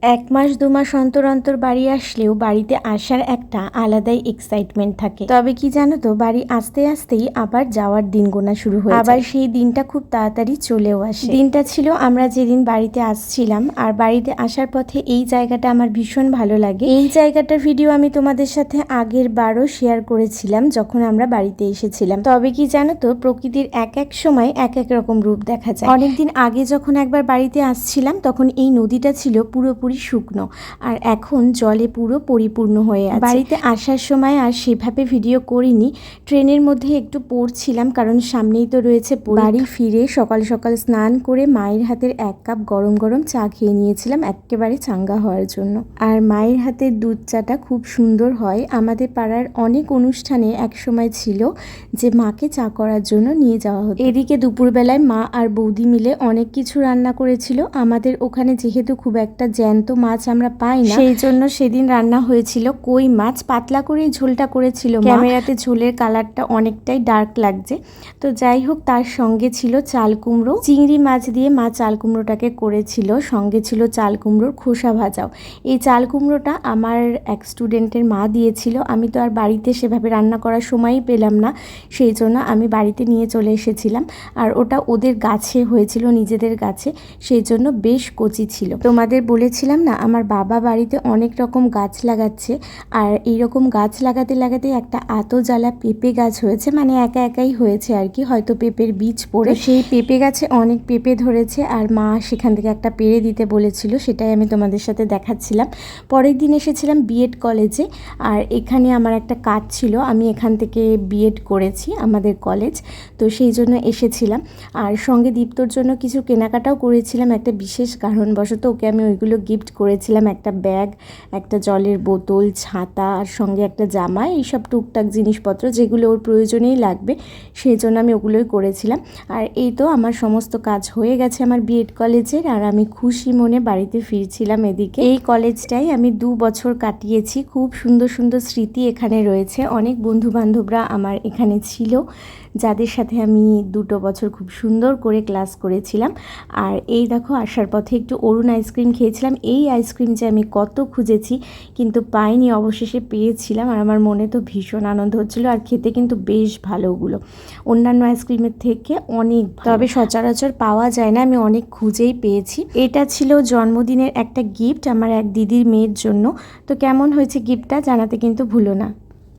এক মাস দু মাস অন্তর অন্তর বাড়ি আসলেও বাড়িতে আসার একটা আলাদাই এক্সাইটমেন্ট থাকে। তবে কি জানো তো, বাড়ি আসতে আসতেই আবার যাওয়ার দিন গোনা শুরু হয়ে আবার সেই দিনটা খুব তাড়াতাড়ি চলেও আসে। দিনটা ছিল আমরা যেদিন বাড়িতে আসছিলাম, আর বাড়িতে আসার পথে এই জায়গাটা আমার ভীষণ ভালো লাগে। এই জায়গাটার ভিডিও আমি তোমাদের সাথে আগের বারও শেয়ার করেছিলাম যখন আমরা বাড়িতে এসেছিলাম। তবে কি জানো তো, প্রকৃতির এক এক সময় এক এক রকম রূপ দেখা যায়। অনেকদিন আগে যখন একবার বাড়িতে আসছিলাম তখন এই নদীটা ছিল পুরোপুরি শুকনো, আর এখন জলে পুরো পরিপূর্ণ হয়ে আছে। বাড়িতে আসার সময় আর সেভাবে ভিডিও করিনি, ট্রেনের মধ্যে একটু পড়ছিলাম কারণ সামনেই তো রয়েছে। বাড়ি ফিরে সকাল সকাল স্নান করে মায়ের হাতের 1 কাপ গরম গরম চা খেয়ে নিয়েছিলাম একেবারে চাঙ্গা হওয়ার জন্য। আর মায়ের হাতের দুধ চাটা খুব সুন্দর হয়। আমাদের পাড়ার অনেক অনুষ্ঠানে এক সময় ছিল যে মাকে চা করার জন্য নিয়ে যাওয়া হতো। এদিকে দুপুরবেলায় মা আর বৌদি মিলে অনেক কিছু রান্না করেছিল। আমাদের ওখানে যেহেতু খুব একটা জ্যান্ত মাছ আমরা পাই না, সেই জন্য সেদিন রান্না হয়েছিল কই মাছ। পাতলা করে ঝোলটা করেছিল। ক্যামেরাতে ঝোলের কালারটা অনেকটাই ডার্ক লাগছে, তো যাই হোক। তার সঙ্গে ছিল চাল কুমড়ো, চিংড়ি মাছ দিয়ে মা চাল কুমড়োটাকে করেছিল। সঙ্গে ছিল চাল কুমড়োর খোসা ভাজাও। এই চাল কুমড়োটা আমার এক স্টুডেন্টের মা দিয়েছিল। আমি তো আর বাড়িতে সেভাবে রান্না করার সময়ই পেলাম না, সেই জন্য আমি বাড়িতে নিয়ে চলে এসেছিলাম। আর ওটা ওদের গাছে হয়েছিল, নিজেদের গাছে, সেই জন্য বেশ কচি ছিল। তোমাদের বলেছিলাম না আমার বাবা বাড়িতে অনেক রকম গাছ লাগাচ্ছে, আর এইরকম গাছ লাগাতে লাগাতে একটা আতো জ্বালা পেঁপে গাছ হয়েছে, মানে একা একাই হয়েছে আর কি, হয়তো পেঁপের বীজ পড়ে। সেই পেঁপে গাছে অনেক পেঁপে ধরেছে, আর মা সেখান থেকে একটা পেড়ে দিতে বলেছিল, সেটাই আমি তোমাদের সাথে দেখাচ্ছিলাম। পরের দিন এসেছিলাম বিএড কলেজে, আর এখানে আমার একটা কাজ ছিল, আমি এখান থেকে বিএড করেছি আমাদের কলেজ, তো সেই জন্য এসেছিলাম। আর সঙ্গে দীপ্তর জন্য কিছু কেনাকাটাও করেছিলাম একটা বিশেষ কারণবশত। ওকে আমি ওইগুলো গিফট করেছিলাম, একটা ব্যাগ, একটা জলের বোতল, ছাতা, আর সঙ্গে একটা জামা, এইসব টুকটাক জিনিসপত্র যেগুলো ওর প্রয়োজনেই লাগবে, সেই জন্য আমি ওগুলোই করেছিলাম। আর এই তো আমার সমস্ত কাজ হয়ে গেছে আমার বিএড কলেজের, আর আমি খুশি মনে বাড়িতে ফিরছিলাম। এদিকে এই কলেজটাই আমি 2 বছর কাটিয়েছি, খুব সুন্দর সুন্দর স্মৃতি এখানে রয়েছে। অনেক বন্ধু বান্ধবরা আমার এখানে ছিল, যাদের সাথে আমি 2 বছর খুব সুন্দর করে ক্লাস করেছিলাম। আর এই দেখো আসার পথে একটু অরুণ আইসক্রিম খেয়েছিলাম। এই আইসক্রিম যে আমি কত খুঁজেছি কিন্তু পাইনি, অবশেষে পেয়েছিলাম, আর আমার মনে তো ভীষণ আনন্দ হচ্ছিলো। আর খেতে কিন্তু বেশ ভালো, ওগুলো অন্যান্য আইসক্রিমের থেকে অনেক, তবে সচরাচর পাওয়া যায় না, আমি অনেক খুঁজেই পেয়েছি। এটা ছিল জন্মদিনের একটা গিফট আমার এক দিদির মেয়ের জন্য। তো কেমন হয়েছে গিফটটা জানাতে কিন্তু ভুলো না।